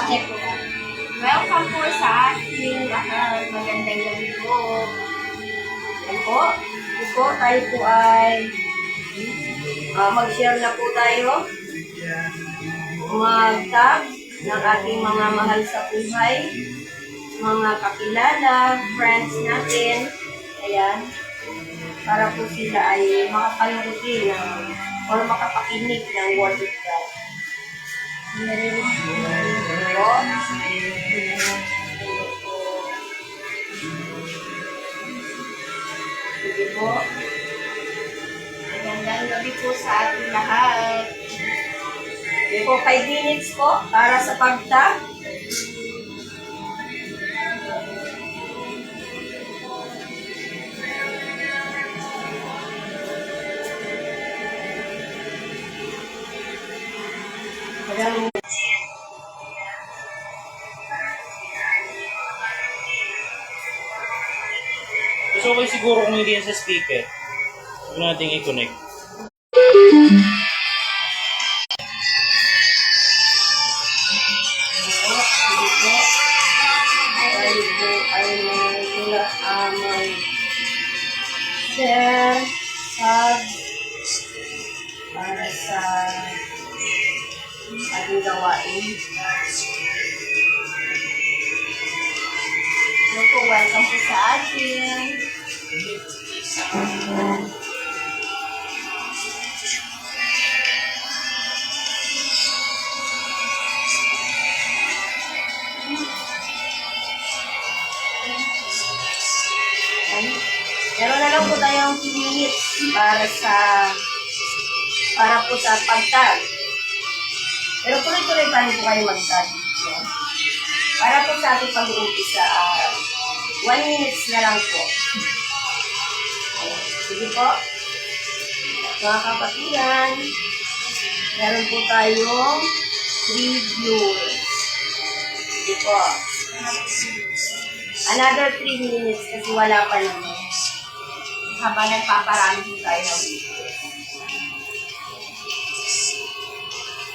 check ko lang. Welcome po sa ating magandang gabi po. Yan po. Ito tayo po ay mag-share na po tayo. Mag-tag ng ating mga mahal sa buhay, mga kakilala, friends natin. Ayan. Para po sila ay makapanuti or makapakinig ng Word of God. Sige po. Magandang gabi po sa ating lahat. Sige po, 5 minutes po para sa pagtag. So, okay siguro kung hindi yan sa speaker. Huwag natin i-connect. Share, sub, para sa ating gawain. So po, welcome po sa atin. Meron na lang po tayong 2 minutes para po sa pagtag. Pero tuloy-tuloy pa rin po kayo magtag. Para po sa ating pag-uumpisa, 1 minutes na lang po. Sige po. Mga kapatiran, meron po tayong 3 viewers. Sige po. Another 3 minutes kasi wala pa naman. Habang nagpaparami po tayo ng video.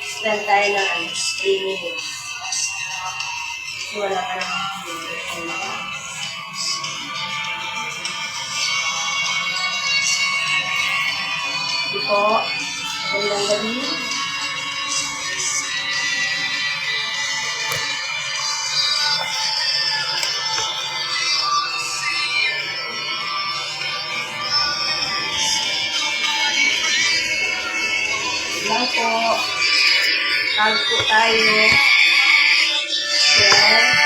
Spend tayo ng 3 minutes. Kasi wala pa naman video. Ito po. Magandang gabi. Lang po. Tag po tayo. Share.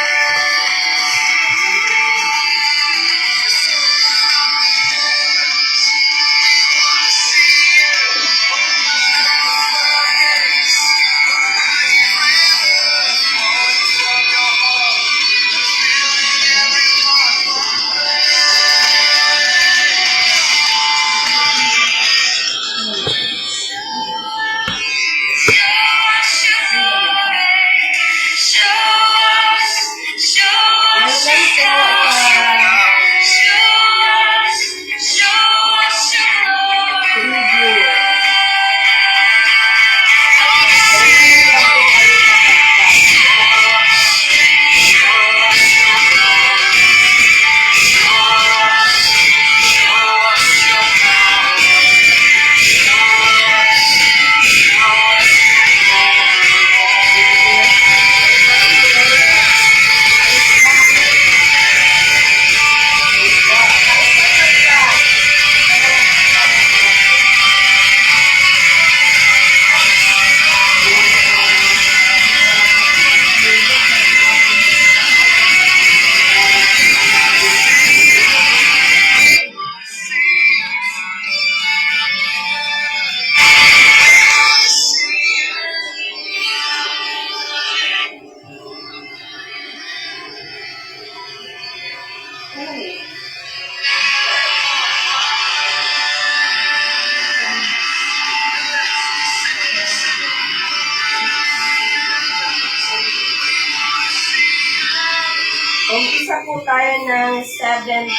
Umpisa po tayo ng 7:10.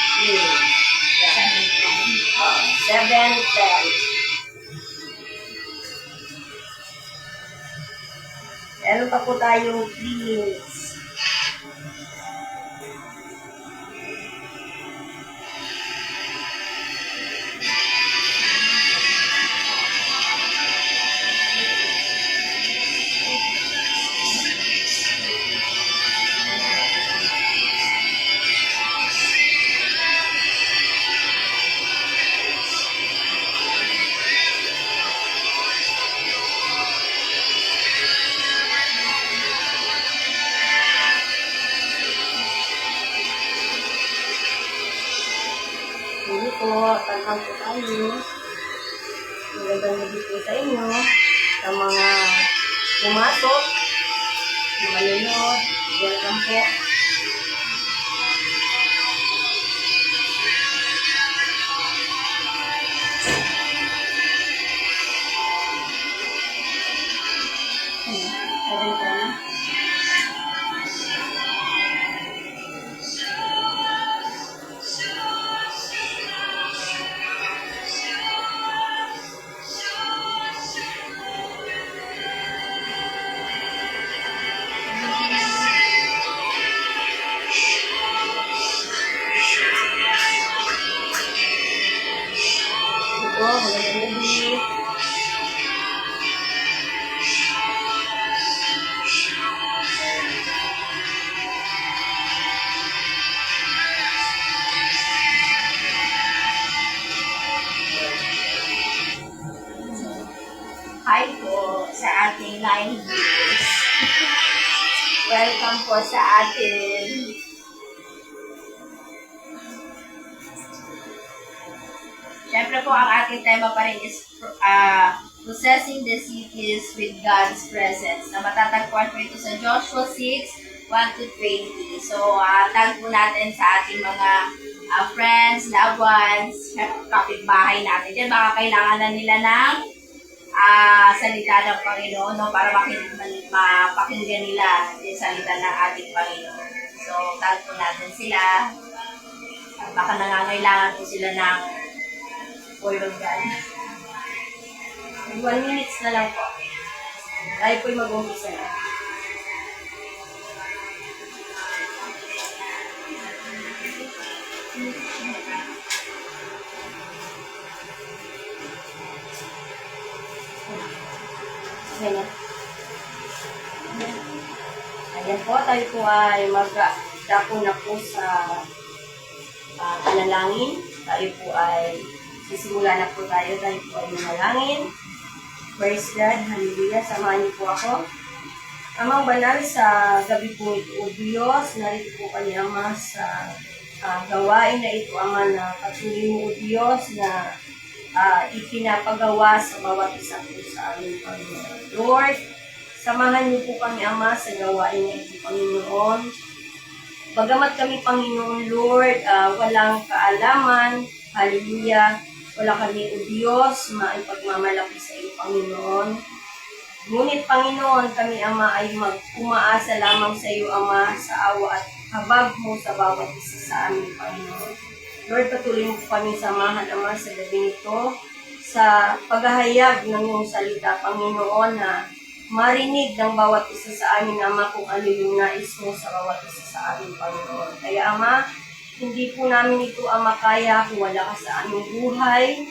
7:10. Meron pa po tayong 3 minutes. Hindi po, tanghal po tayo. Magandang gabi po sa inyo, sa mga pumasok, mga manunod, welcome po. Pwede po na. Ito, magandang gabi. Hi po sa ating live viewers. Welcome po sa atin. Siyempre po, ang ating tema pa rin is possessing the cities with God's presence. Na matatagpuan po ito sa Joshua 6, 1-20. So, tag po natin sa ating mga friends, loved ones, kapitbahay natin. Diyan, baka kailangan na nila ng salita ng Panginoon, no, para mapakinggan nila yung salita ng ating Panginoon. So, tag po natin sila. Baka nangangailangan po sila ng Word of God. 1 minutes na lang po. Tayo po'y mag-umpisa na. Ganyan. Ayan po, tayo po ay magdako na po sa panalangin. Tayo po ay sisimula na po tayo po ay manalangin. Praise God, hallelujah, samahan niyo po ako. Amang banal, sa gabi po ito, O Diyos, narito po kami, Ama, sa gawain na ito, Ama, na patuloy mo, O Diyos, na ipinapagawa sa bawat isa po sa aming Panginoon. Lord, samahan niyo po kami, Ama, sa gawain na ito, Panginoon. Bagamat kami, Panginoon, Lord, walang kaalaman, hallelujah, wala kami, O Diyos, maipagmamalaki sa iyo, Panginoon. Ngunit, Panginoon, kami, Ama, ay umaasa lamang sa iyo, Ama, sa awa at habag mo sa bawat isa sa amin, Panginoon. Lord, patuloy mo kami samahan, Ama, sa gabi nito, sa paghahayag ng iyong salita, Panginoon, na marinig ng bawat isa sa amin, Ama, kung ano yung nais mo sa bawat isa sa amin, Panginoon. Kaya, Ama, hindi po namin ito, Ama, kaya kung wala ka sa aming buhay.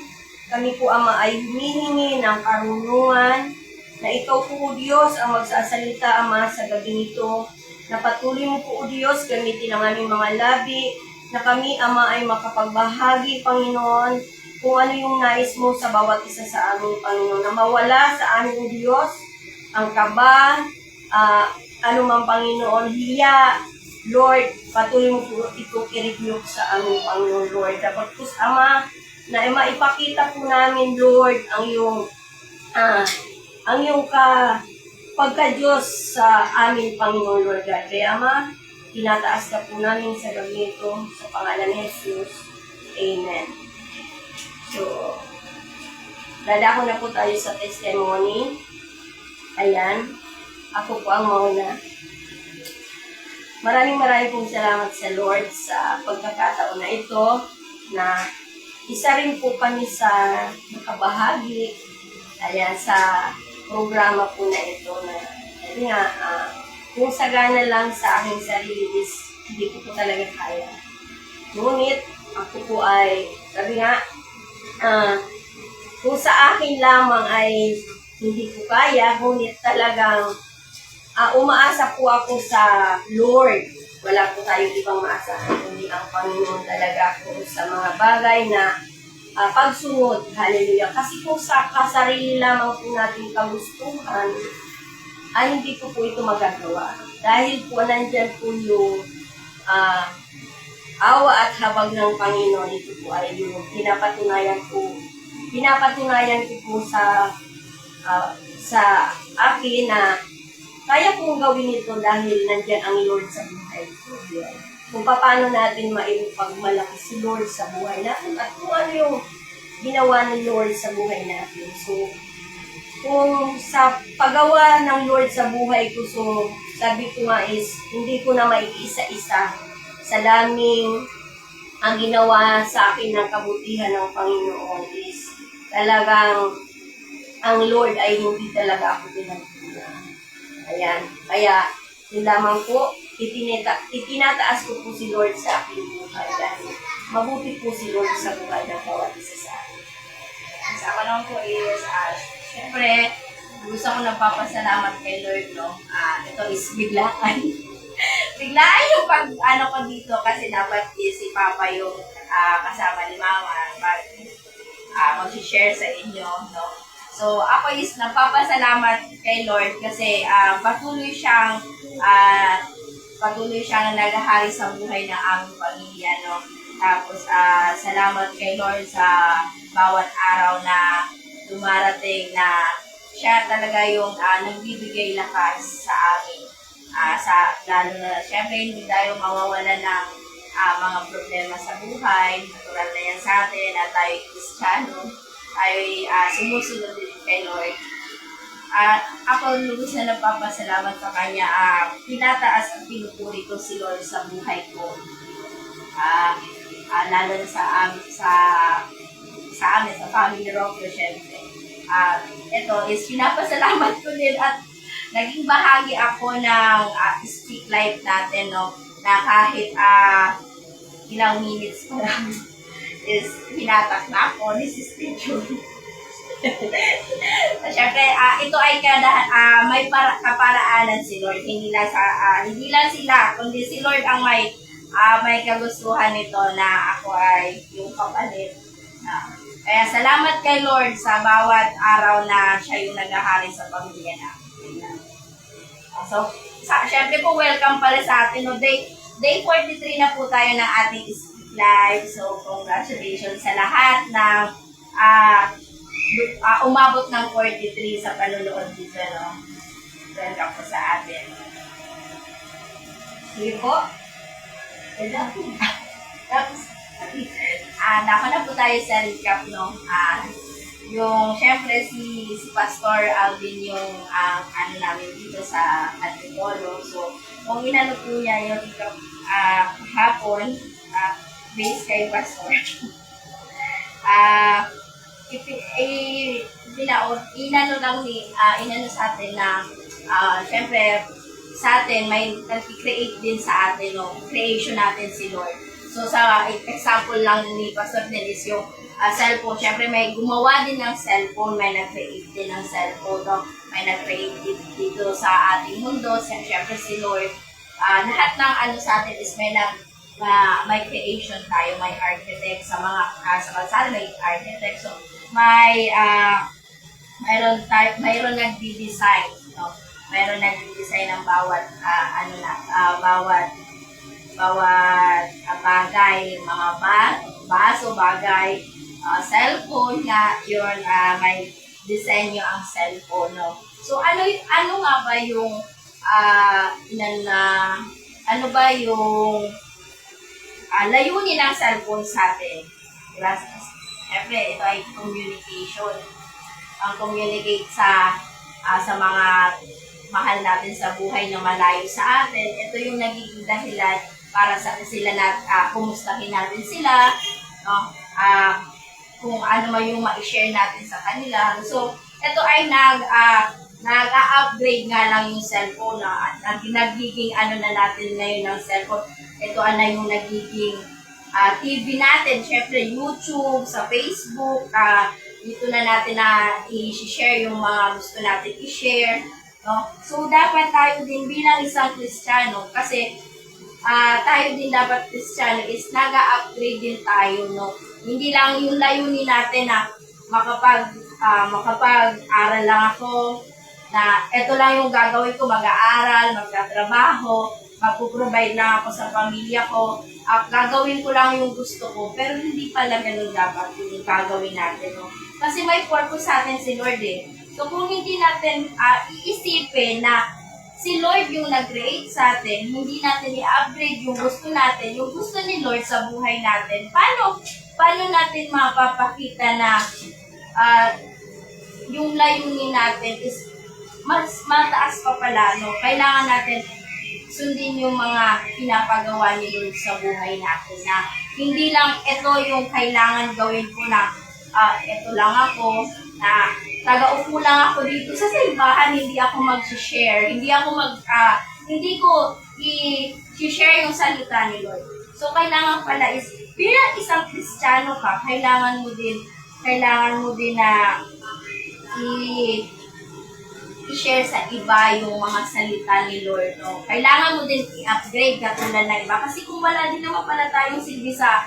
Kami po, Ama, ay humihingi ng karunungan na ikaw po, O Diyos, ang magsasalita, Ama, sa gabi nito. Na patuloy mo po, O Diyos, gamitin ang aming mga labi, na kami, Ama, ay makapagbahagi, Panginoon, kung ano yung nais mo sa bawat isa sa aming, Panginoon. Na mawala sa aming, O Diyos, ang kaba, anumang, Panginoon, hiya. Lord, patuloy mo po ito i-review sa aming Panginoon, Lord. Dapat po, Ama, na maipakita po namin, Lord, ang iyong pagka-Diyos sa aming Panginoon, Lord God. Kaya, Ama, tinataas ka po namin sa gabi ito sa pangalan ni Jesus. Amen. So, dadako na po tayo sa testimony. Ayan. Ako po ang mauna. Maraming pong salamat sa Lord sa pagkakataon na ito na isa rin po kami sa nakabahagi ayan, sa programa po na ito na Kasi nga, kung sagana lang sa aking sarili is hindi ko po talaga kaya. Ngunit, ako po ay, sabi nga, kung sa akin lamang ay hindi ko kaya, ngunit talagang umaasa po ako sa Lord. Wala po tayong ibang maasahan, kundi ang Panginoon talaga po sa mga bagay na pagsunod. Hallelujah. Kasi kung sa kasarili lamang po natin kagustuhan, ay hindi ko po ito magagawa. Dahil po nandyan po yung awa at habag ng Panginoon. Ito po ay yung pinapatunayan ko po sa akin na kaya kong gawin ito dahil nandyan ang Lord sa buhay ko. Kung paano natin maipagmalaki si Lord sa buhay natin at kung ano yung ginawa ni Lord sa buhay natin. So, kung sa paggawa ng Lord sa buhay ko, so sabi ko nga is, hindi ko na maiisa-isa sa daming ang ginawa sa akin ng kabutihan ng Panginoon is talagang ang Lord ay hindi talaga ako pinagpuna. Ayan. Kaya, yun lamang po, itinataas ko po si Lord sa aking buhay dahil mabuti po si Lord sa buhay ng bawat isa sa akin. Sa ako naman po is, syempre, gusto ko nagpapasalamat kay Lord, no? Ito is biglaan. Biglaan yung ko dito kasi dapat si Papa yung kasama ni Mama para mag-share sa inyo, no? So, ako is nagpapasalamat kay Lord kasi patuloy siyang naghahari sa buhay ng aming pamilya, no? Tapos, salamat kay Lord sa bawat araw na dumarating na siya talaga yung nagbibigay lakas sa amin. Lalo na, syempre, hindi tayo mawawala ng mga problema sa buhay. Natural na yan sa atin at tayo Kristiyano. Tayo sumusunod din kay Lord. Ako lubos na nagpapasalamat sa Kanya. Pinataas at pinupuri ko si Lord sa buhay ko. Lalo na sa family rock ko, syempre. Ito is pinapasalamat ko din at naging bahagi ako ng Speak Life natin, no? Na kahit ilang minutes pa lang is hinatak na ako ni Sister June. Siyempre, ito ay may kaparaanan si Lord. Hindi lang sila, kundi si Lord ang may kagustuhan nito na ako ay yung kapalit. Kaya salamat kay Lord sa bawat araw na siya yung naghahari sa pamilya natin. So, syempre po, welcome pala sa atin. No? Day 43 na po tayo ng ating Speak Live. So, congratulations sa lahat ng umabot ng 43 sa panunood dito. No? Welcome po sa atin. Sige po. Tapos, nako na po tayo sa recap, no? Syempre, si Pastor Alvin yung namin dito sa Antipolo. So, kung inano po niya yung recap hapon, based kay Pastor, inano sa atin na, syempre, sa atin, may nag-create din sa atin, no? Creation natin si Lord. So, sa example lang ni Pastor Nel is yung cellphone. Syempre, may gumawa din ng cellphone, may nag-create din ng cellphone, no? May nag-create dito sa ating mundo. Syempre, si Lord. Lahat ng sa atin is may creation tayo, may architect sa mga sa kalsada, may architect. So, mayroon nagdi-design, no? Mayroon nagdi-design ng bawat bagay, mga baso, bagay, cellphone nga, yun, may disenyo ang cellphone, no? So, ano nga ba yung layunin ng cellphone sa atin? Diba? Siyempre, ito ay communication. Ang communicate sa mga mahal natin sa buhay na malayo sa atin. Ito yung nagiging dahilan para sa sila na kumustahin natin sila, no? Kung ano man yung ma-share natin sa kanila. So, ito ay nag-upgrade nga lang yung cellphone nagiging ano na natin ngayon ng cellphone. Ito na yung nagiging TV natin, syempre YouTube, sa Facebook, dito na natin na i-share yung mga gusto natin i-share. No? So, dapat tayo din bilang isang Kristiyano, kasi tayo din dapat Kristiyano is nag-upgrade din tayo. No? Hindi lang yung layunin natin na makapag-aral lang ako, na ito lang yung gagawin ko, mag-aaral, magtatrabaho, magpo-provide lang ako sa pamilya ko, gagawin ko lang yung gusto ko, pero hindi pala ganun dapat yung gagawin natin. No? Kasi may purpose sa atin si Lord eh. So kung hindi natin iisipin na si Lord yung nag-create sa atin, hindi natin i-upgrade yung gusto natin, yung gusto ni Lord sa buhay natin, paano natin mapapakita na yung layunin natin is mas mataas pa pala, no? Kailangan natin sundin yung mga pinapagawa ni Lord sa buhay natin, na hindi lang ito yung kailangan gawin ko na ito lang ako, na taga-upo lang ako dito sa simbahan, hindi ako mag-share, hindi ko i-share yung salita ni Lord. So, kailangan pala is, bilang isang Kristiyano ka, kailangan mo din na i-share sa iba yung mga salita ni Lord. No? Kailangan mo din i-upgrade katulad ng iba. Kasi kung wala din naman pala tayong silbi sa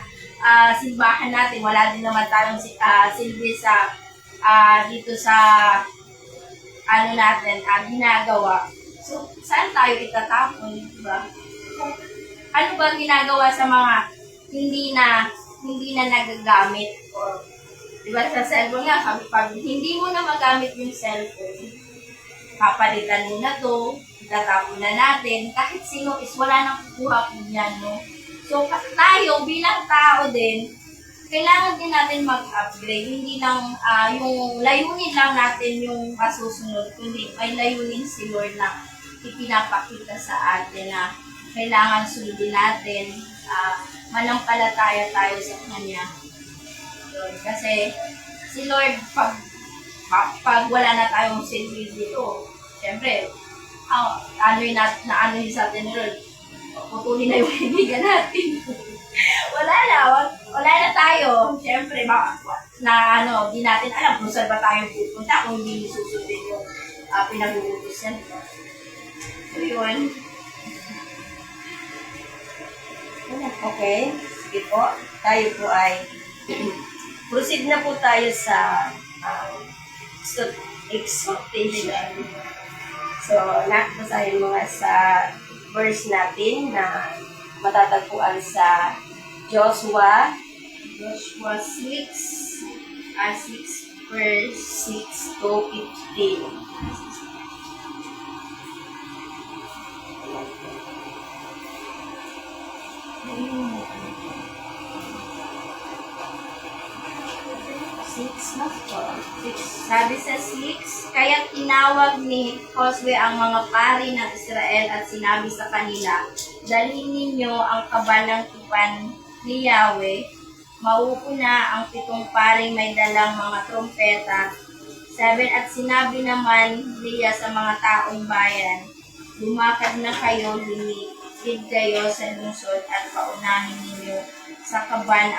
simbahan natin, wala din naman tayong silbi sa dito sa natin, ginagawa. So, saan tayo itatapon? Diba? Ano ba ginagawa sa mga hindi na nagagamit? Or, diba sa cellphone nga, pag hindi mo na magamit yung cellphone, papalitan mo na to, itatapon na natin, kahit sino is wala nang kukuha po yan, no? So, tayo, bilang tao din, kailangan din natin mag-upgrade. Hindi lang, yung layunin lang natin yung masusunod, kundi may layunin si Lord na ipinapakita sa atin na kailangan sundin natin, manampalataya tayo sa Kanya. Yun. Kasi, si Lord, pag wala na tayong silbi dito, siyempre, ano yun sa atin, Lord, putulin na yung kaibigan natin. wala na tayo. Siyempre, di natin alam kung saan ba tayo pupunta kung hindi susundin yung pinag-uutos yan. So, yun. Okay, sige po. Tayo po ay proceed na po tayo sa exhortation. So, nakapasaya mga sa verse natin na matatagpuan sa Joshua 6 verse 6 to 15. Sabi sa 6, kaya't tinawag ni Josue ang mga pari ng Israel at sinabi sa kanila, dalhin ninyo ang kabanang tupan ni Yahweh, maupo na ang 7 paring may dalang mga trompeta. 7 At sinabi naman niya sa mga taong bayan, lumakad na kayo, lumikid kayo sa lungsod at paunahin ninyo sa kaban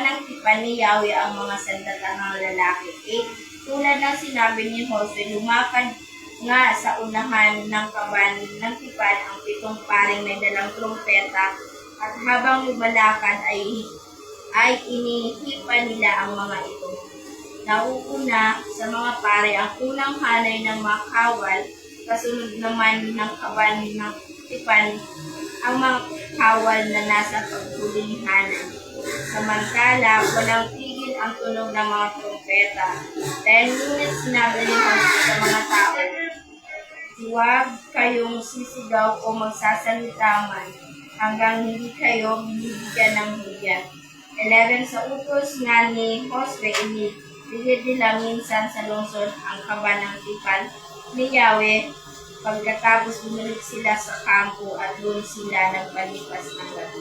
ng tipan ni Yahweh ang mga sandatangang lalaki. 8 Tulad ng sinabi ni Josue, lumakad nga sa unahan ng kaban ng tipan ang 7 paring may dalang trompeta, at habang lumalakad ay inihipan nila ang mga ito. Nauuna sa mga pare ang unang hanay ng mga kawal, kasunod naman ng kaban ng tipan ang mga kawal na nasa paghulihanan. Samantala, walang tigil ang tunog ng mga trompeta. Dahil ngunit sinabi ni Josue sa mga tao, huwag kayong sisigaw o magsasalita man hanggang hindi kayo binibigyan ng higyan. 11 Sa utos nga ni Josue, inilid nila minsan sa lungsod ang kaban ng tipan ni Yahweh. Pagkatapos bumalik sila sa kampo at doon sila nagpalipas ng gabi.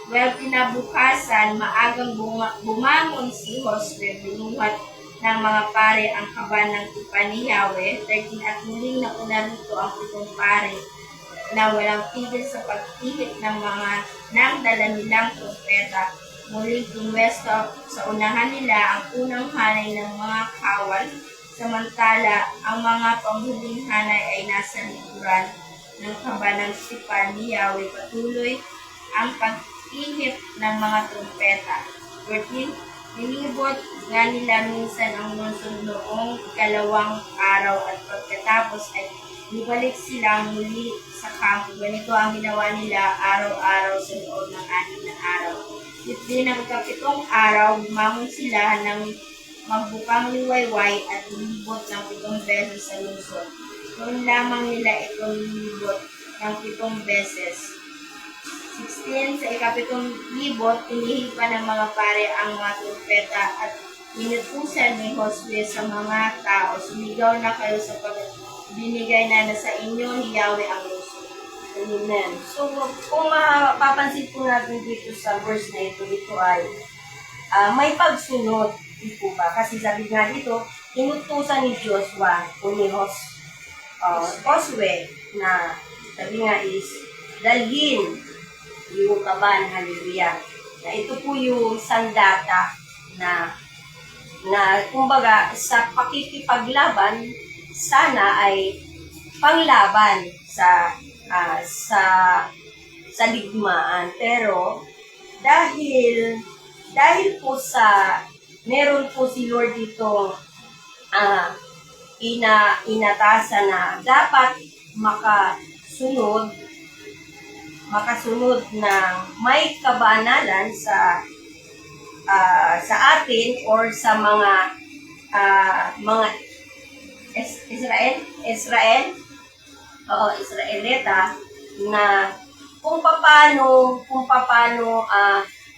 Well, kinabukasan, maagang bumangon si Josue, binuhat ng mga pare ang kaban ng tupa ni Yahweh. 13, at muling nauna rito ang 7 pare na walang tigil sa pagtihit ng mga nang dala nilang trumpeta. Muling pumwesto sa unahan nila ang unang hanay ng mga kawal, samantala ang mga panghuling hanay ay nasa likuran ng kaba ng tupa ni Yahweh. Patuloy ang pagtihit ng mga trumpeta. 14, nilibot nga nila minsan ang lungsod noong ikalawang araw at pagkatapos ay ibalik sila muli sa kampo. Ganito ang ginawa nila araw-araw sa loob ng 6 na araw. Din ang 7 araw, bumangon sila ng magbukang liwayway at lumibot ng 7 beses sa lungsod. Noon lamang nila ito lumibot ng 7 beses. 16, sa ikapitong libot, inihipan ng mga pare ang mga trumpeta at inutusan ni Josue sa mga tao, sumigaw na kayo sapagkat binigay na sa inyo ni Yahweh ang lungsod. Amen. So, kung mapapansin po natin dito sa verse na ito ay may pagsunod, di po ba? Kasi sabi nga dito, inutusan ni Joshua o ni Josue na sabi nga is, dalhin yung kaban, hallelujah. Na ito po yung sandata na kumbaga sa pakikipaglaban sana ay panglaban sa digmaan, pero dahil po sa meron po si Lord dito inatasan na dapat makasunod ng may kabanalan sa atin or sa mga Israelita na kung paano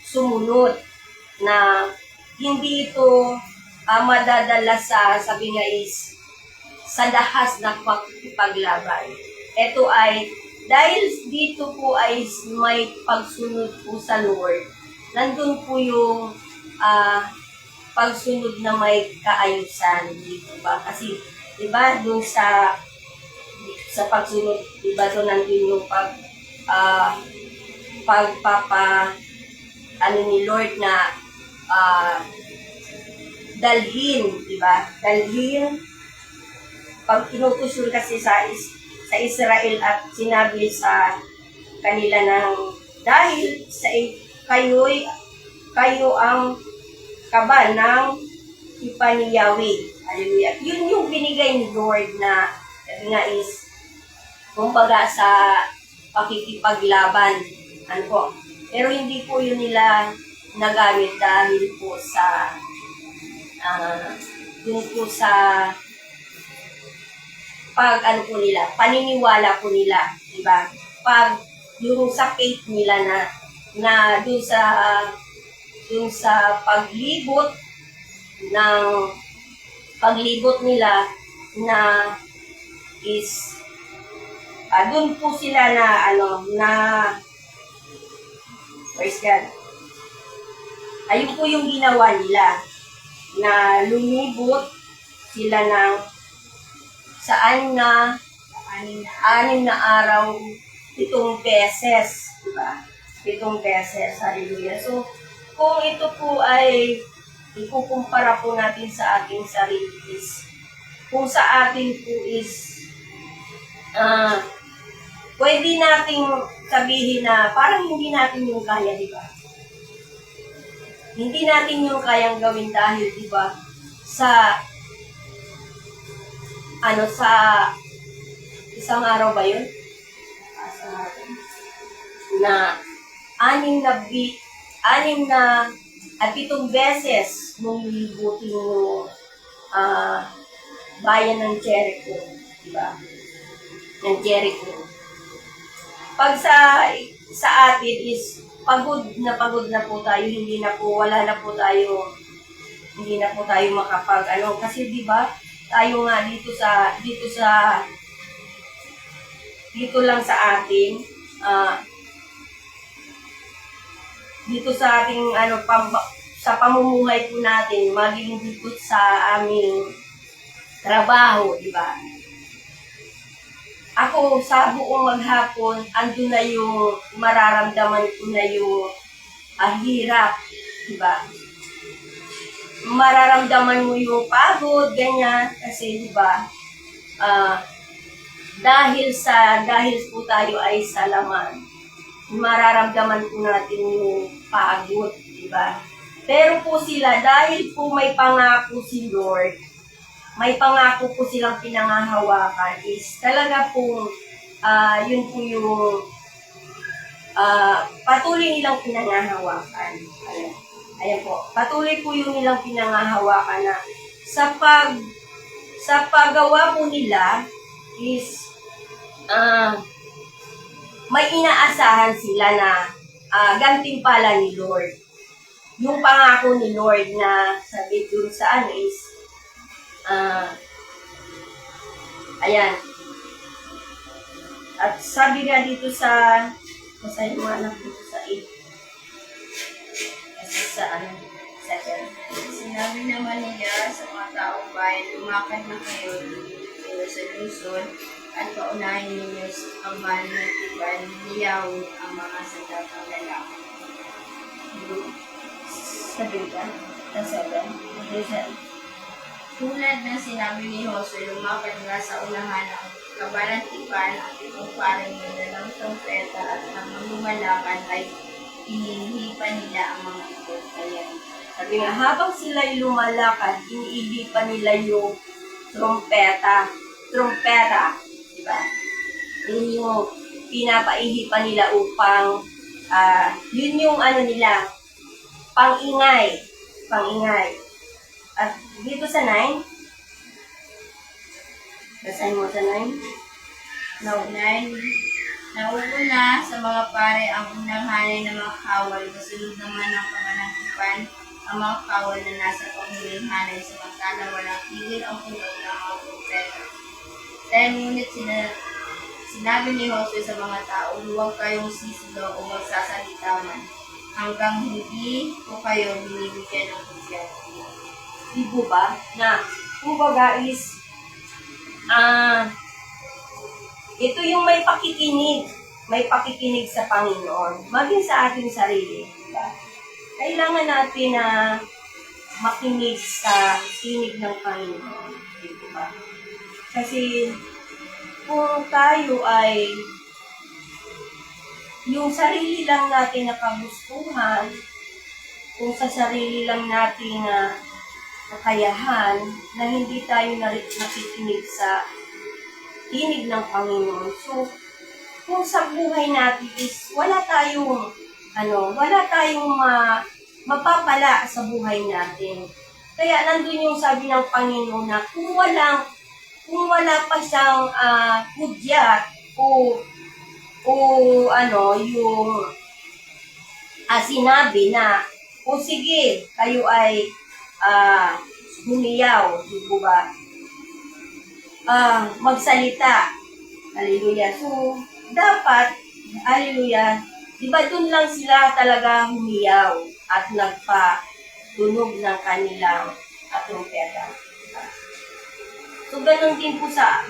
sumunod na hindi ito madadala sa sabi nga is sa dahas na paglaban. Ito ay dahil dito po ay may pagsunod po sa Lord. Nandun po yung pagsunod na may kaayusan dito ba? Kasi, di ba, dun sa pagsunod, di ba, doon nandun yung ni Lord na dalhin, di ba? Dalhin, pag tinutusul kasi sa Israel at sinabi sa kanila ng dahil sa kayo ang kaban ng tupa ni Yahweh. Hallelujah. Yun yung binigay ni Lord na sabi nga is kumbaga sa pakikipaglaban. Ano po? Pero hindi po yun nila nagamit dahil po sa yun po sa paniniwala po nila, di ba? Pag yung sa faith nila na dun sa paglibot nila na is dun po sila praise God. Ayun po yung ginawa nila na lumibot sila ng anim na araw, 7 beses, di ba? 7 beses, hallelujah. So, kung ito po ay ikukumpara po natin sa ating sarili is, kung sa atin po is, pwede nating sabihin na parang hindi natin yung kaya, di ba? Hindi natin yung kayang gawin dahil, di ba, sa isang araw ba yun? Na 6 at 7 beses nung libutin yung bayan ng Jericho, di ba? Ng Jericho. Pag sa atin is pagod na po tayo, wala na po tayo makapag kasi di ba? Tayo nga dito lang sa atin dito sa ating sa pamumuhay po natin, maging dito sa aming trabaho, di ba? Ako, sa buong maghapon, andun na yung mararamdaman ko na yung hirap, di ba? Mararamdaman mo yung pagod, ganyan, kasi di ba, dahil po tayo ay sa laman, mararamdaman po natin yung pagod, di ba? Pero po sila, dahil po may pangako si Lord, may pangako po silang pinangahawakan, is talaga po, yun po yung patuloy nilang pinangahawakan. Ayan po, patuloy po yung nilang pinangahawakan na sa paggawa po nila is may inaasahan sila na gantimpala ni Lord. Yung pangako ni Lord na sabi dun sa is ayan. At sabi nga dito sa basahin mo anak dito sa 8. Kasi sa 7. Sinabi naman niya sa mga taong bayan, lumakad na kayo sa Luzon at paunahin ninyo ang manitiban, niyawin ang mga sadatang lalaki. Sabi ka? Sa 7. Tulad ng sinabi ni Josue, lumakad nga sa unahan ang kabalantipan at itong paring nila ng trompeta at ang lumalakan ay inihipan nila ang mga ito. Ayan. Sabi nga, habang sila'y lumalakad, iniihipan nila yung trompeta. Trompeta, di ba? Yun yung pinapaihipan nila upang, yun yung ano nila, pang-ingay. Pang-ingay. At dito sa 9, basahin mo sa 9. Nauuna sa mga pare ang unang hanay ng mga kawal, kasunod naman ng kabalantipan ang mga kawal na nasa panghuling hanay, samantala walang tigil ang puno ng mga propeta. Dahil ngunit sinabi ni Josue sa mga tao, huwag kayong sisigaw o magsasalita man, hanggang hindi ko kayo binibigyan ng kumpiyansa. Di po ba? Na, kumbaga is, ito yung may pakikinig sa Panginoon, maging sa ating sarili. Diba? Kailangan natin na makinig sa sinig ng Panginoon. Di ba? Kasi, kung tayo ay yung sarili lang natin na kagustuhan, kung sa sarili lang natin kakayahan na hindi tayo nakikinig sa tinig ng Panginoon. So, kung sa buhay natin is wala tayong mapapala sa buhay natin. Kaya nandun yung sabi ng Panginoon na kung wala pa siyang hudyat yung sinabi na o sige, kayo ay humiyaw, di po ba? Magsalita. Hallelujah. So, dapat, hallelujah, di ba dun lang sila talaga humiyaw at nagpatunog ng kanilang trompeta. So, ganun din po sa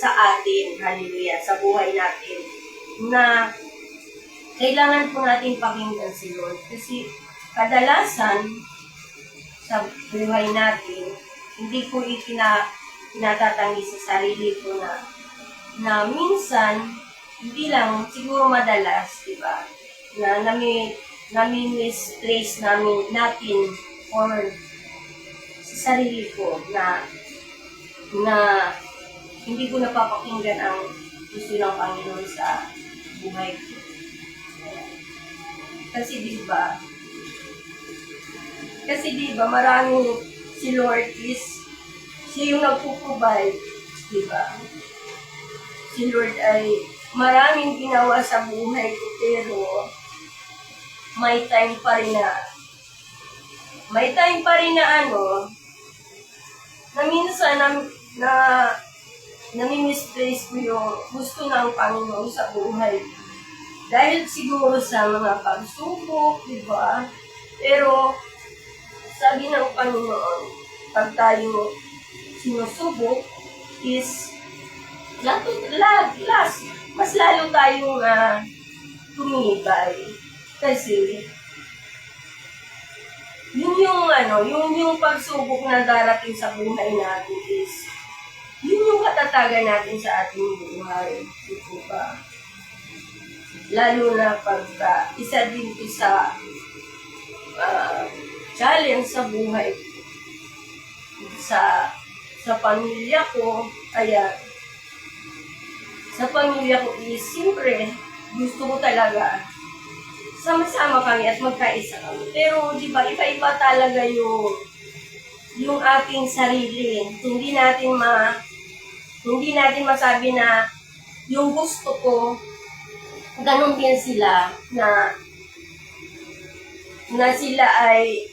atin, hallelujah, sa buhay natin, na kailangan po natin pakinggan si Lord. Kasi, kadalasan, sa buhay natin, hindi ko pinatatangi sa sarili ko na minsan, hindi lang, siguro madalas, di ba, na nami-misplace natin or sa sarili ko na hindi ko napapakinggan ang gusto ng Panginoon sa buhay ko. Kasi di ba, maraming si Lord is, siya yung nagpuprovide, di ba? Si Lord ay maraming ginawa sa buhay ko, pero may time pa rin na minsan nami-misplace ko yung gusto ng Panginoon sa buhay. Dahil siguro sa mga pagsubok, di ba? Pero sabi ng Panginoon, pag tayo sinusubok, is mas lalo tayong tumibay. Kasi, yun yung pagsubok na darating sa buhay natin is, yun yung katatagan natin sa ating buhay. Ito ba? Lalo na pagka isa din ito sa challenge sa buhay sa pamilya ko. Kaya sa pamilya ko is siyempre gusto ko talaga sama-sama kami at magkaisa kami. Pero di ba iba-iba talaga yung ating sarili. Hindi natin masabi na yung gusto ko ganun din sila na sila ay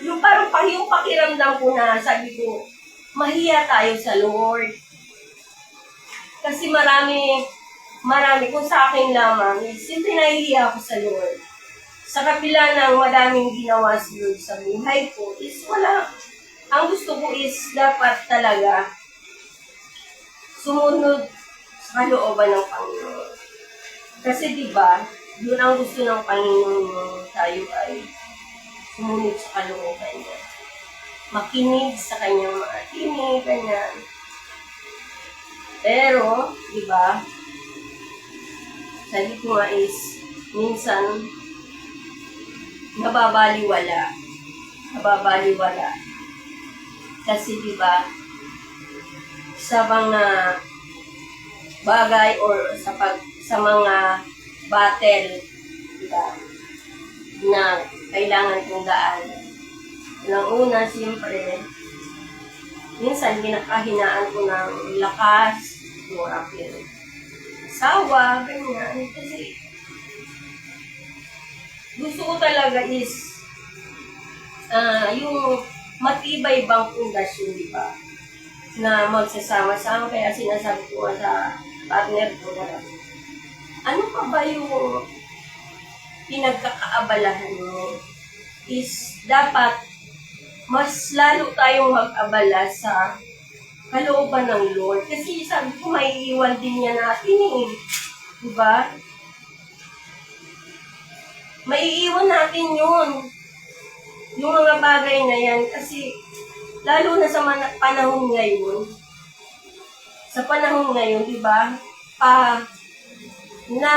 yung parang yung pakiramdam ko na sabi ko, mahiya tayo sa Lord. Kasi marami kung sa akin lamang, simple nahihiya ako sa Lord. Sa kabila ng madaming ginawa si Lord sa buhay ko, is wala. Ang gusto ko is dapat talaga sumunod sa kalooban ng Panginoon. Kasi diba, yun ang gusto ng Panginoon tayo ay sumunod sa kalooban niya. Makinig sa kanyang mga tinig, ganyan. Pero, diba, sabi ko nga is, minsan, nababaliwala. Kasi diba, sa mga bagay or sa mga battle, diba, na kailangan kong daan. Unang-una, siyempre, minsan kinakahinaan ko ng lakas, yung aking asawa, ganyan. Kasi gusto ko talaga is yung matibay bang pundasyon, di ba? Na magsasama-sama. Kaya sinasabi ko nga sa partner ko na, ano pa ba yung pinagkakaabalahan mo? Is dapat mas lalo tayong mag-abala sa kalooban ng Lord. Kasi sabi ko, maiiwan din niya natin eh. Diba? Maiiwan natin yun. Yung mga bagay na yan. Kasi, lalo na sa panahon ngayon, diba? Na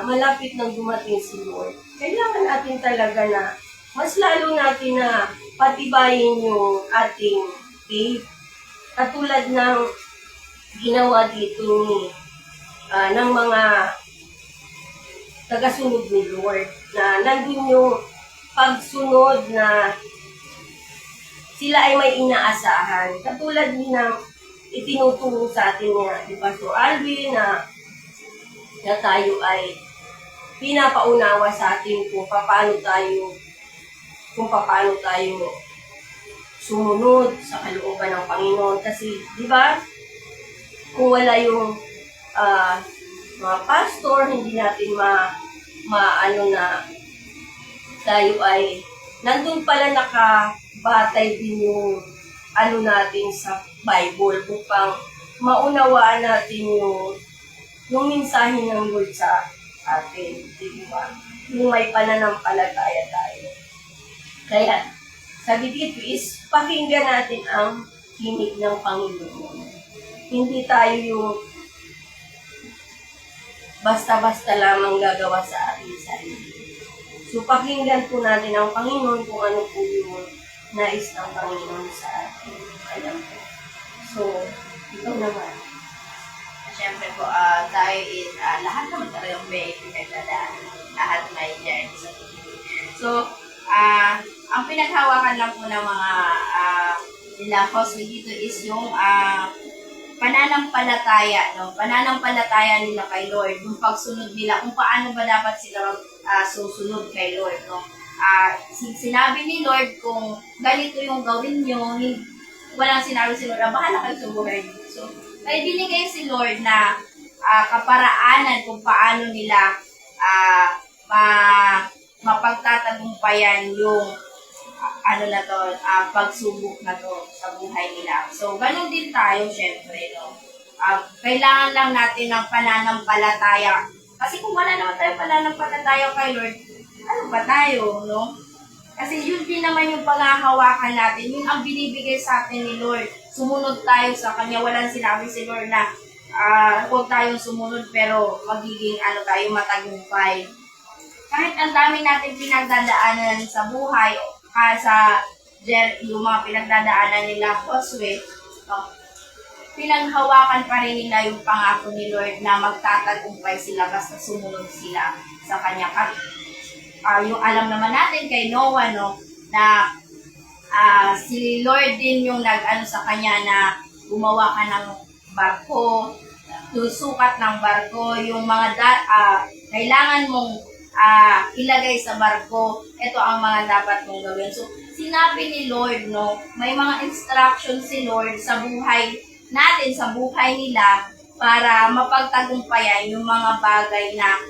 malapit nang dumating si Lord. Kailangan natin talaga na mas lalo natin na patibayin yung ating faith. Katulad ng ginawa dito ng mga tagasunod ni Lord, na nandun yung pagsunod na sila ay may inaasahan. Katulad din ng itinuturo sa atin ni Pastor Alvin na tayo ay pinapaunawa sa atin kung paano tayo sumunod sa kalooban ng Panginoon. Kasi, di ba, kung wala yung mga pastor, hindi natin na tayo ay nandun pala nakabatay din yung natin sa Bible upang maunawaan natin yung mensahe ng Lord sa atin. Di ba? Yung may pananampalataya tayo. Kaya, sabi dito is, pakinggan natin ang tinig ng Panginoon. Hindi tayo yung basta-basta lamang gagawa sa ating sarili. So, pakinggan po natin ang Panginoon kung ano po yung nais ng Panginoon sa atin. Alam po. So, ito naman. Siyempre po, tayo is, lahat naman talagang may pinagdadaan. Lahat may journey sa tingin. So, ang pinaghawakan lang po ng mga nila host dito is yung pananampalataya, no? Pananampalataya nila kay Lord, yung pagsunod nila, kung paano ba dapat sila susunod kay Lord, no? Sinabi ni Lord kung ganito yung gawin nyo, walang sinabi si Lord, bahala kayo sa buhay nyo. So, may binigay si Lord na mapagtatagumpayan yung ano na to, pagsubok na to sa buhay nila. So, ganun din tayo, syempre, no? Kailangan lang natin ng pananampalataya. Kasi kung wala naman tayo pananampalataya kay Lord, ano ba tayo, no? Kasi yun din naman yung panghahawakan natin. Yun ang binibigay sa atin ni Lord. Sumunod tayo sa Kanya. Walang sinabi si Lord na huwag tayong sumunod pero magiging tayo matagumpay. Kahit ang dami natin pinagdadaanan sa buhay, yung mga pinagdadaanan nila Josue, no? Pinaghawakan pa rin nila yung pangako ni Lord na magtatagumpay sila basta sumunod sila sa Kanya. Yung alam naman natin kay Noah, no, na si Lord din yung nag-ano sa kanya na gumawa ka ng barko, susukat ng barko, yung mga kailangan mong ilagay sa barko, ito ang mga dapat mong gawin. So, sinabi ni Lord, no, may mga instructions si Lord sa buhay natin, sa buhay nila, para mapagtagumpayan yung mga bagay na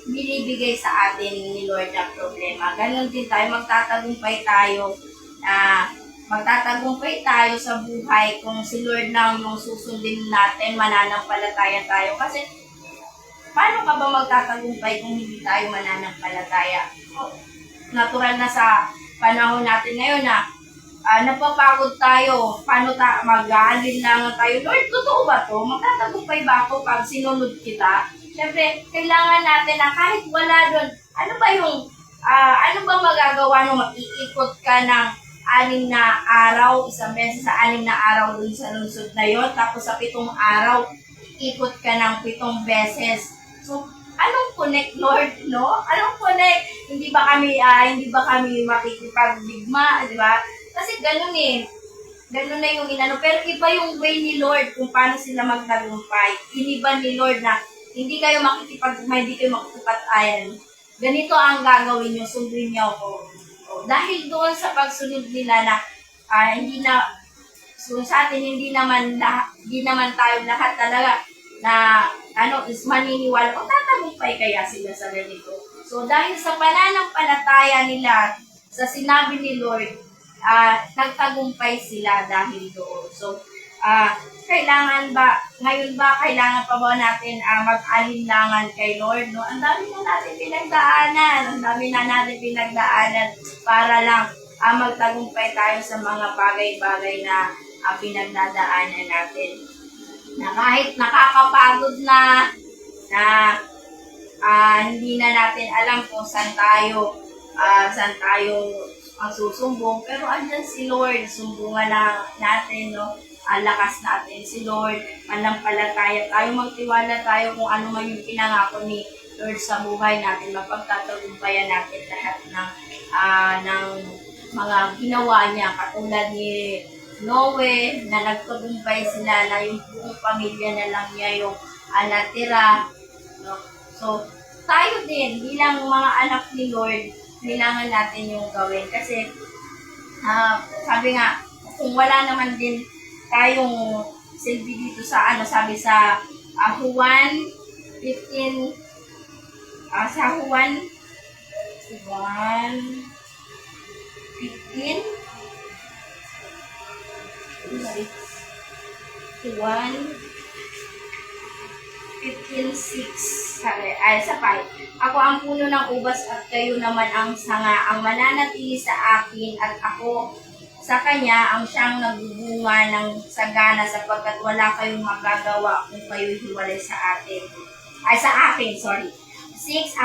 binibigay sa atin ni Lord na problema. Ganon din tayo, magtatagumpay tayo sa buhay kung si Lord lang yung susundin natin, mananampalataya tayo. Kasi, paano ka ba magtatagumpay kung hindi tayo mananampalataya? Natural na sa panahon natin ngayon na napapagod tayo. Paano mag-aalin lang tayo? Lord, totoo ba to? Magtatagumpay ba ako pag sinunod kita? Siyempre, kailangan natin na kahit wala doon, ano ba magagawa nung mag-iikot ka ng 6 na araw, isang beses sa 6 na araw doon sa lungsod na yon, tapos sa 7 araw, ikot ka ng 7 beses. So, anong connect, Lord, no? Anong connect? Hindi ba kami makikipagbigma, di ba? Kasi ganun ganun na yung inano. Pero iba yung way ni Lord kung paano sila magtagumpay. Iniba ni Lord na hindi kayo makikipagmay, hindi kayo makikipag-ayan. Ganito ang gagawin nyo, sundin nyo ako. Dahil doon sa pagsunod nila na sa atin, hindi naman tayo lahat talaga na is maniniwala. Tatagumpay kaya sila sa ganito. So dahil sa pananampalataya nila sa sinabi ni Lord, nagtagumpay sila dahil doon. So, kailangan pa ba natin mag-alinlangan kay Lord, no? Ang dami na natin pinagdaanan para lang magtagumpay tayo sa mga bagay-bagay na pinagdadaanan natin. Na kahit nakakapagod na hindi na natin alam kung saan tayo ang susumbong, pero andyan si Lord, sumbungan natin, no? Lakas natin si Lord, manampalataya tayo, magtiwala tayo kung ano man yung pinangako ni Lord sa buhay natin, mapagtatagumpayan natin lahat ng mga ginawa niya, katulad ni Noe, na nagtagumpay sila, na yung buong pamilya na lang niya yung natira, no? So, tayo din, bilang mga anak ni Lord, kailangan natin yung gawin. Kasi, sabi nga, kung wala naman din tayong silbi dito sa sabi sa Juan 15, sa Juan 15, Juan 15:6, sa 5. Ako ang puno ng ubas at kayo naman ang sanga, ang mananatili sa akin at ako sa kanya, ang siyang nagbubunga ng sagana, sapagkat wala kayong magagawa kung kayo hiwalay sa akin. Sa akin, sorry. 6.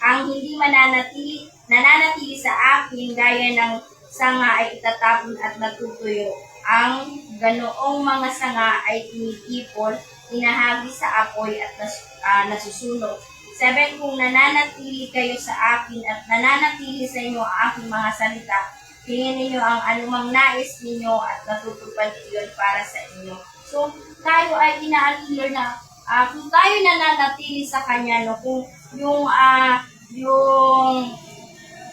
Ang hindi nananatili sa akin, gaya ng sanga ay itatapon at natutuyo. Ang ganoong mga sanga ay tinitipon, hinahagi sa apoy at nasusunog. 7. Kung nananatili kayo sa akin at nananatili sa inyo ang aking mga salita, tingin ninyo ang anumang nais ninyo at natutupad iyon para sa inyo. So, tayo ay inaalilor na kung tayo nananatili sa Kanya, no, kung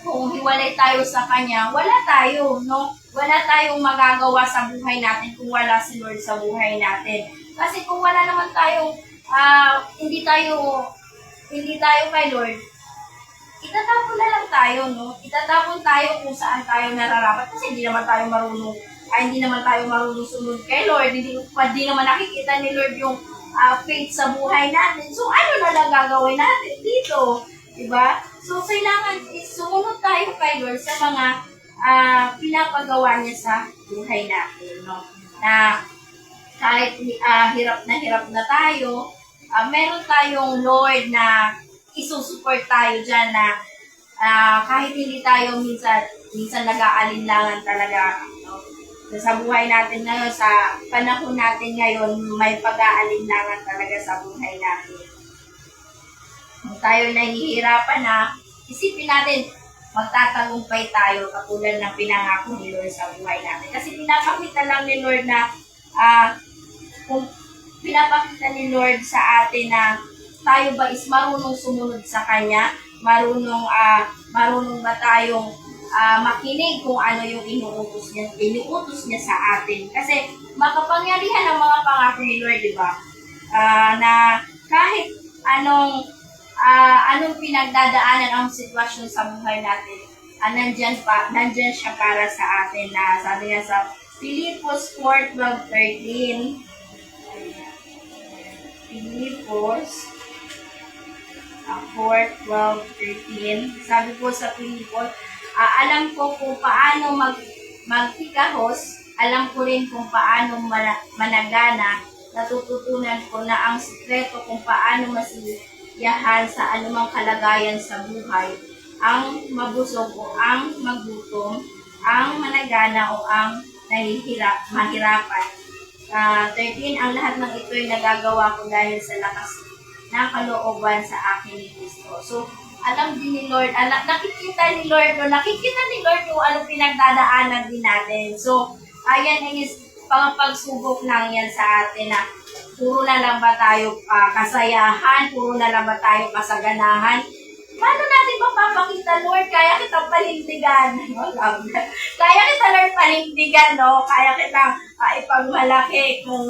kung hiwalay tayo sa Kanya, wala tayo, no? Wala tayong magagawa sa buhay natin kung wala si Lord sa buhay natin. Kasi kung wala naman tayong, hindi tayo kay Lord, itatapon na lang tayo, no? Itatapon tayo kung saan tayo nararapat kasi hindi naman tayo marunong sumunod kay Lord. Hindi naman nakikita ni Lord yung faith sa buhay natin. So, ano na lang gagawin natin dito? Diba? So, kailangan sumunod tayo kay Lord sa mga pinapagawa niya sa buhay natin, no? Na kahit hirap na tayo, meron tayong Lord na isusupport tayo dyan na kahit hindi tayo minsan nag-aalinlangan talaga, no? Sa buhay natin ngayon, sa panahon natin ngayon, may pag-aalinlangan talaga sa buhay natin. Kung tayo nahihirapan na, isipin natin, magtatagumpay tayo katulad ng pinangako ni Lord sa buhay natin. Kasi pinapakita lang ni Lord na kung pinapakita ni Lord sa atin na tayo ba is marunong sumunod sa Kanya, marunong ba tayong makinig kung ano yung inuutos niya sa atin. Kasi makapangyarihan ang mga pangako ni Lord, di ba? Na kahit anong pinagdadaanan ang sitwasyon sa buhay natin, nandyan siya para sa atin na sabi nga sa Filipos 4:12-13. Filipos 4:12-13. Sabi po sa Filipos, alam ko kung paano magtikahos, alam ko rin kung paano managana, natututunan ko na ang sikreto kung paano masiyahan sa anumang kalagayan sa buhay, ang mabusog o ang magutom, ang managana o ang mahirapan. 13, ang lahat ng ito ay nagagawa ko dahil sa lakas ng kalooban sa akin ni Kristo. So, alam din ni Lord, nakikita ni Lord yung anong pinagdadaanan din natin. So, ayan is pagsubok lang yan sa atin na puro na lang ba tayo kasayahan, puro na lang ba tayo kasaganahan. Paano natin mapapakita, Lord? Kaya kitang panindigan. Kaya kita, Lord, panindigan, no? Kaya kita ipagmalaki kung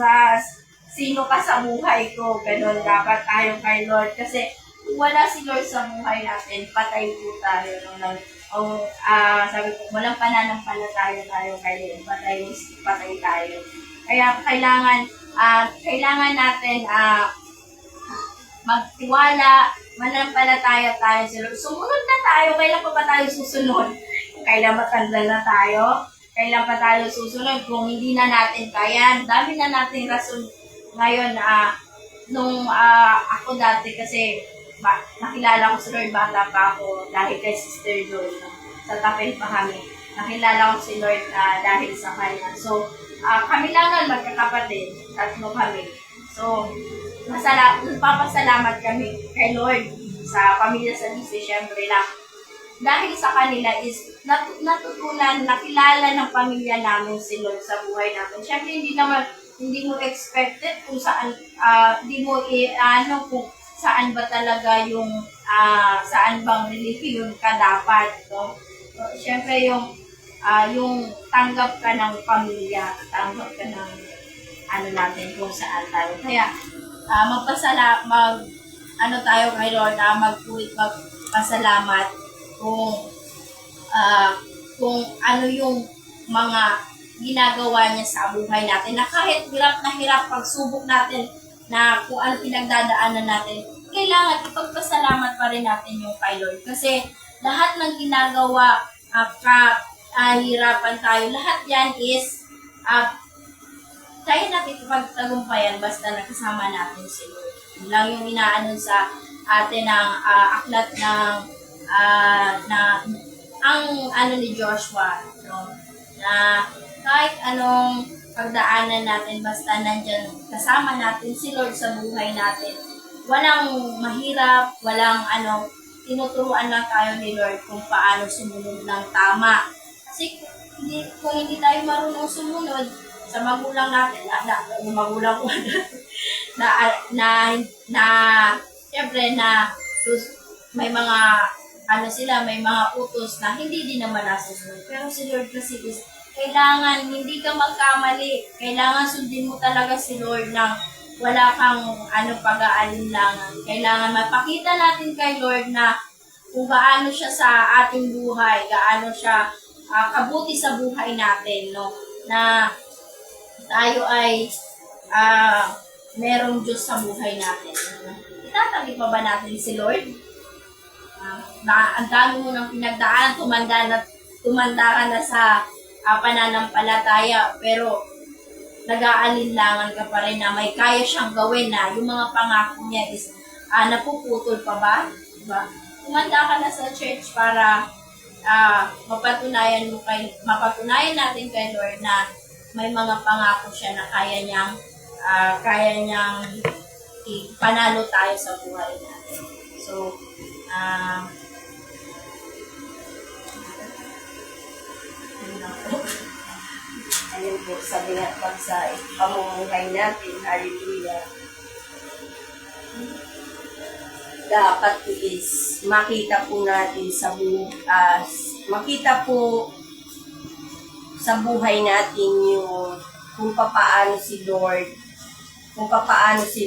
sino ka sa buhay ko. Ganon, dapat tayo kay Lord. Kasi kung wala si Lord sa buhay natin, patay po tayo. No? Sabi ko, walang pananampalataya tayo kay Lord. Patay tayo. Kaya kailangan natin magtiwala, manampalataya tayo sa Lord. Sumunod na tayo. Kailan pa ba tayo susunod? Kailan matanda na tayo? Kailan pa tayo susunod? Kung hindi na natin kaya, dami na natin rason ngayon. Nung ako dati kasi nakilala ko si Lord, bata pa ako dahil kay Sister Joy. No? Sa Tapel pa kami. Nakilala ko si Lord dahil sa kanya. So, kami lang magkakapatid. 3 kami. So, papasalamat kami kay Lord sa pamilya sa Lisi, syempre na dahil sa kanila is natutunan, nakilala ng pamilya namin si Lord sa buhay namin. Syempre hindi mo expected kung saan, hindi mo kung saan ba talaga yung saan bang relihiyon ka dapat. No? So, syempre yung tanggap ka ng pamilya, tanggap ka ng natin kung saan tayo. Kaya tayo kay Lord na magpasalamat kung ano yung mga ginagawa niya sa buhay natin, na kahit hirap na hirap pagsubok natin na kung ano pinagdadaanan natin, kailangan ipagpasalamat pa rin natin yung kay Lord. Kasi lahat ng ginagawa, kahirapan tayo, lahat yan is kaya natin ipagtagumpayan basta nakasama natin si Lord. Yun lang yung inaanon sa atin ng aklat ng ang ni Joshua, no? Na kahit anong pagdaanan natin, basta nandyan kasama natin si Lord sa buhay natin. Walang mahirap, walang tinuturuan lang tayo ni Lord kung paano sumunod ng tama. Kasi kung hindi tayo marunong sumunod sa magulang natin, magulang ko siyempre may mga may mga utos na hindi din naman nasusunod. Pero si Lord kasi is kailangan hindi ka magkamali. Kailangan sundin mo talaga si Lord ng wala kang pag-aalinlangan. Kailangan mapakita natin kay Lord na kung gaano siya sa ating buhay, gaano siya kabuti sa buhay natin, no? Na tayo ay merong Diyos sa buhay natin. Itatabi pa ba natin si Lord? Ang dami mo nang pinagdaan, tumanda ka na sa pananampalataya, pero nag-aalinlangan ka pa rin na may kaya siyang gawin na yung mga pangako niya is napuputol pa ba? Diba? Tumanda ka na sa church para mapatunayan natin kay Lord na may mga pangako siya na kaya niyang panalo tayo sa buhay natin. So, Ayun po, sabi nga pag sa pamumuhay natin, hallelujah, dapat po is makita po natin makita po sa buhay natin yung kung paano si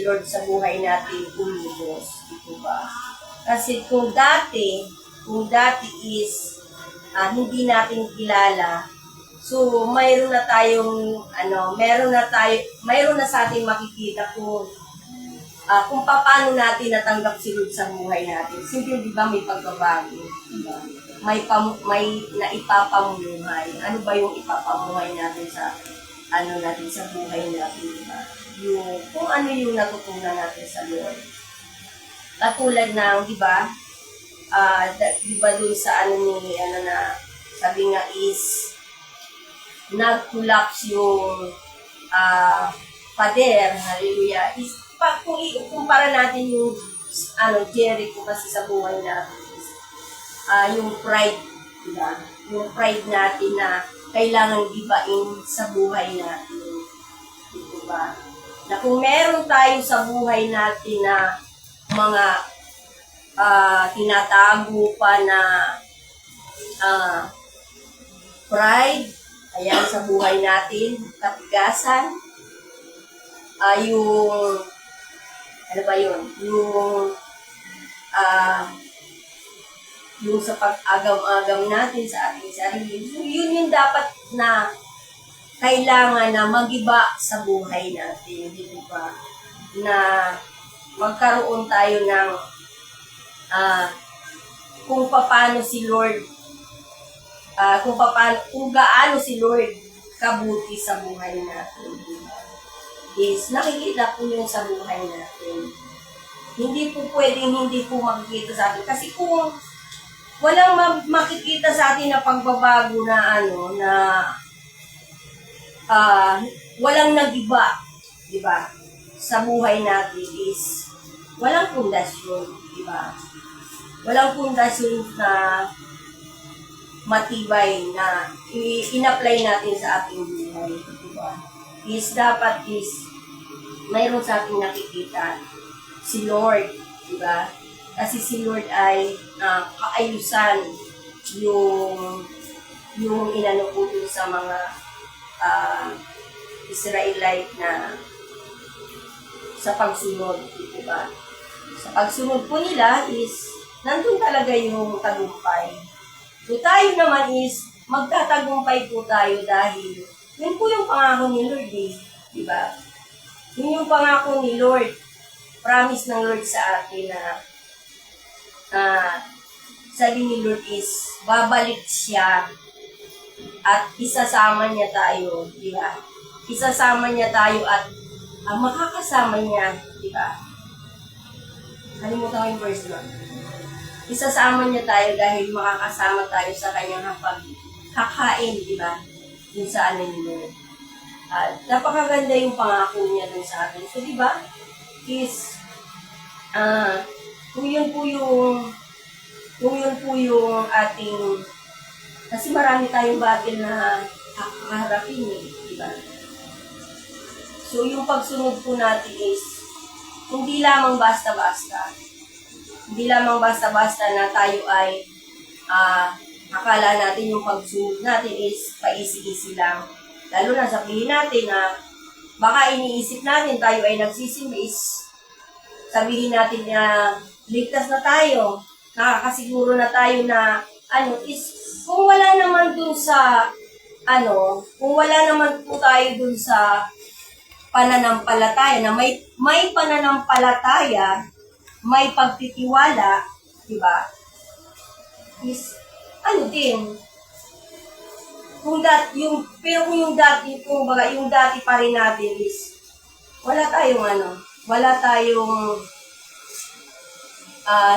Lord sa buhay natin umibos, di ba? Kasi kung dati is hindi natin kilala, so mayroon na sa ating makikita kung paano natin natanggap si Lord sa buhay natin. Simple, di ba, may pagbabago, di ba? May naipapamuhay. Ano ba yung ipapamuhay natin sa buhay natin, di ba? Kung ano yung natutunan natin sa Lord. Katulad ng, di ba, dun sa sabi nga is, nag-collapse yung pader, hallelujah, is, kung ikumpara natin yung Jericho kasi sa buhay natin, yung pride, diba? Yung pride natin na kailangan gibain sa buhay natin, diba? Na kung meron tayo sa buhay natin na mga tinatago pa na pride, ayan, sa buhay natin, katigasan, yung yung sa pag-agam-agam natin sa ating sarili. So, yun yung dapat na kailangan na magiba sa buhay natin, di ba? Na magkaroon tayo ng kung paano si Lord, kung gaano si Lord kabuti sa buhay natin, di ba? Is nakikita po yun sa buhay natin. Hindi po pwedeng hindi po makikita sa atin. Kasi kung walang makikita sa atin na pagbabago na walang nagiba, di ba? Sa buhay natin is walang pundasyon, di ba? Walang pundasyon na matibay na in-apply natin sa ating buhay, di ba? Dapat mayroon sa ating nakikita si Lord, di ba? Kasi si Lord ay kaayusan yung inano po sa mga Israelite na sa pagsunod, di ba? Sa pagsunod po nila is nandun talaga yung tagumpay. So tayo naman is magtatagumpay po tayo dahil yun po yung pangako ni Lord, di ba? Yun yung pangako ni Lord. Promise ng Lord sa atin na sabi ni Lord is babalik siya at isasama niya tayo, di ba? Isasama niya tayo at makakasama niya, di ba? Kalimutan ko yung verse na. Isasama niya tayo dahil makakasama tayo sa kanyang hakain, di ba? Yung sa ni Lord. Napakaganda yung pangako niya dun sa atin. So, di ba? Is, kung yun po yung ating, kasi marami tayong battle na kakaharapin di ba? So, yung pagsunod po natin is, hindi lamang basta-basta. Hindi lamang basta-basta na tayo ay, akala natin yung pagsunod natin is paisi-isi lang. Lalo na sabihin natin na baka iniisip natin tayo ay nagsisimba is sabihin natin na ligtas na tayo. nakakasiguro na tayo na, is, kung wala naman dun sa, kung wala naman po tayo dun sa pananampalataya, na may pananampalataya, may pagtitiwala, di ba? Is, din, pero kung yung dati, yung dati pa rin natin is, wala tayong,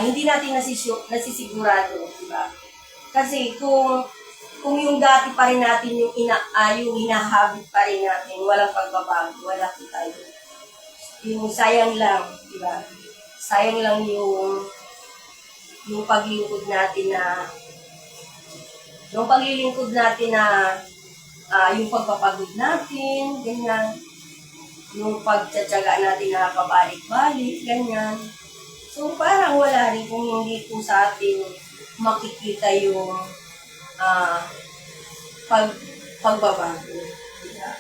hindi natin nasisigurado, di ba? Kasi kung yung dati pa rin natin, yung hinahabit pa rin natin, walang pagbabago, wala po tayo. Yung sayang lang, di ba? Sayang lang yung paglilingkod natin na, yung pagpapagod natin, ganyan. Yung pagtsatsaga natin na pabalik-balik, ganyan. So, parang wala rin kung hindi po sa atin makikita yung pagbabago. Diba?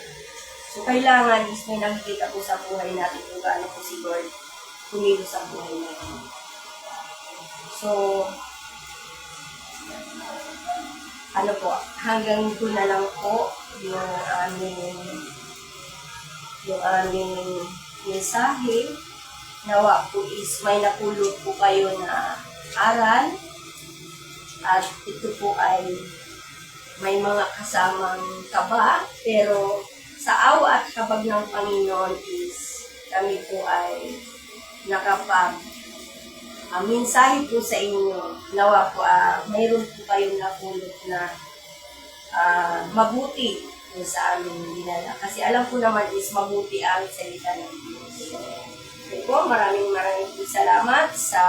So, kailangan is may nakikita po sa buhay natin kung gaano po si Lord kumilos sa buhay natin. So, hanggang doon na lang po yung aming mensahe. Nawa po is may napulot po kayo na aral. At ito po ay may mga kasamang kaba, pero sa awa at habag ng Panginoon is kami po ay mensahe po sa inyo. Nawa po, mayroon po kayong napulot na mabuti po sa aming dinala. Kasi alam po naman is mabuti ang salita ng Diyos. Okay po, maraming po salamat sa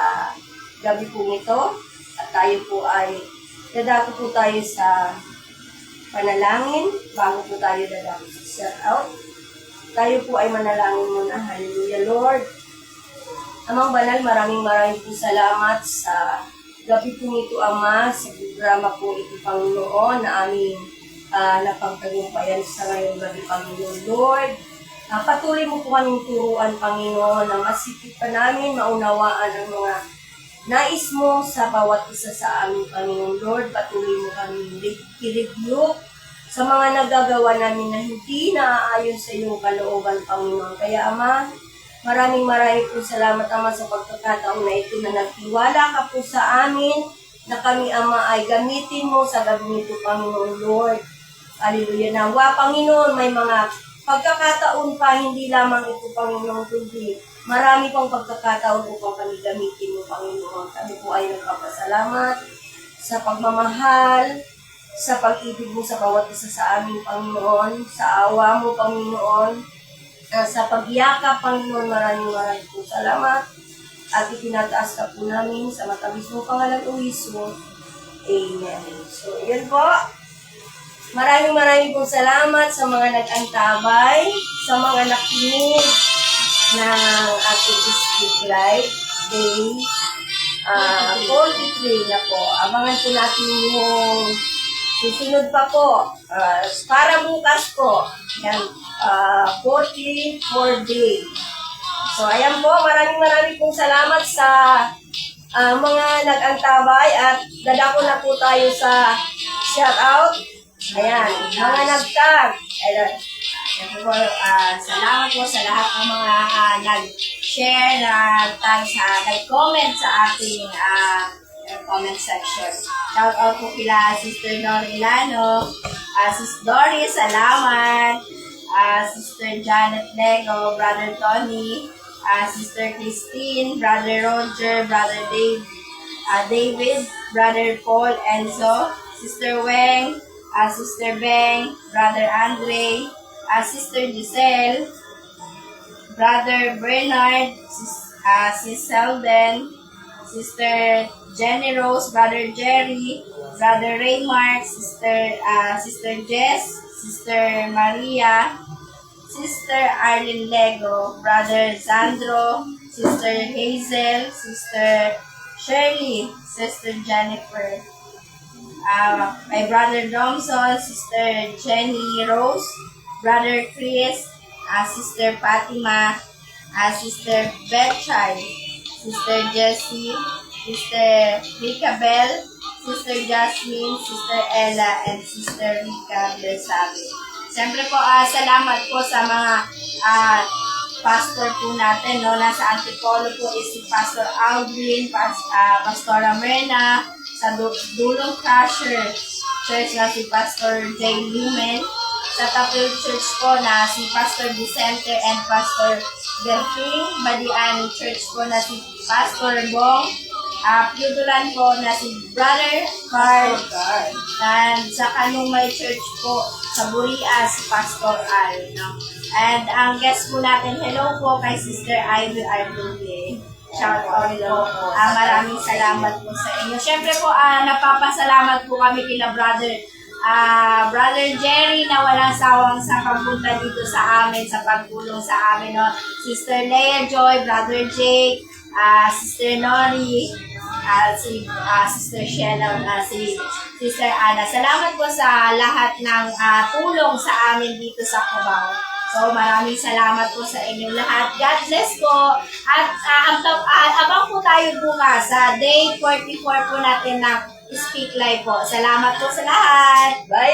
gabi po nito. At tayo po ay dadako po tayo sa panalangin bago po tayo dadako sa shout out. Tayo po ay manalangin muna. Hallelujah, Lord. Amang banal, maraming po salamat sa gabi po nito, Ama, sa programa po ito, Panginoon, na aming napagtagumpayan sa ngayong gabi, Panginoon, Lord. Patuloy mo po kaming turuan, Panginoon, na masipit pa namin maunawaan ang mga nais mo sa bawat isa sa amin, Panginoon, Lord. Patuloy mo kaming i-review sa mga nagagawa namin na hindi naaayon sa iyong kalooban, Panginoon. Kaya, Ama, maraming po salamat, Ama, sa pagkakataon na ito na nagtiwala ka po sa amin na kami, Ama, ay gamitin mo sa gabi nito, Panginoon, Lord. Hallelujah. Nawa, Panginoon, may mga pagkakataon pa, hindi lamang ito, Panginoon, kundi marami pang pagkakataon upang kami gamitin mo, Panginoon. Kami po ay nagpapasalamat sa pagmamahal, sa pag-ibig mo sa bawat isa sa amin, Panginoon, sa awa mo, Panginoon, sa pagyakap, Panginoon, maraming po salamat. At itinataas ka po namin sa matamis mong pangalan o Hesus. Amen. So, yun po. Maraming po salamat sa mga nag-antabay, sa mga nakinig ng ating Speak Life Day 43 na po. Abangan po natin yung susunod pa po. Para bukas po. Yan, 44 day. So, ayan po. Maraming pong salamat sa mga nag-antabay at dadako na po tayo sa shoutout. Ayan, mga nag-tag. Salamat po sa lahat ng mga nag-share, nag-comment sa ating comment section. Shout out po kila Sister Dory Ilano, Sis Dory, salamat, Sister Janet Lego, Brother Tony, Sister Christine, Brother Roger, Brother David, Brother Paul Enzo, Sister Weng, Sister Beng, Brother Andre, Sister Giselle, Brother Bernard, Sis Selden, Sister Jenny Rose, Brother Jerry, Brother Raymark, Sister Jess, Sister Maria, Sister Arlene Lego, Brother Sandro, Sister Hazel, Sister Shirley, Sister Jennifer, my Brother Domson, Sister Jenny Rose, Brother Chris, Sister Fatima, Sister Betchay, Sister Jessie, Sister Rika Bell, Sister Jasmine, Sister Ella, and Sister Rika Bersabe. Siyempre po, salamat po sa mga pastor po natin, no? Nasa Antipolo po is si Pastor Aldrin, Pastora Myrna, sa Dulong Crusher Church na si Pastor Jay Lumen, sa Tapil Church po na si Pastor Vicente and Pastor Delphine, Badian Church po na si Pastor Bong, Piudulan po na si Brother Carl, and sa Kanumay Church po sa Buria si Pastor Al, no? And ang guest po natin, hello po kay Sister Ivy Arduye. Shout out po. Maraming salamat po sa inyo. Siyempre po, napapasalamat po kami kila Brother Jerry na walang sawang sa pagpunta dito sa amin, sa pagtulong sa amin, no? Sister Leia Joy, Brother Jake, Sister Nori, si Sister Sheila, si Sister Ana. Salamat po sa lahat ng tulong sa amin dito sa Cubao. So, maraming salamat po sa inyong lahat. God bless po. At abang po tayo bukas sa day 44 po natin ng Speak Live po. Salamat po sa lahat. Bye!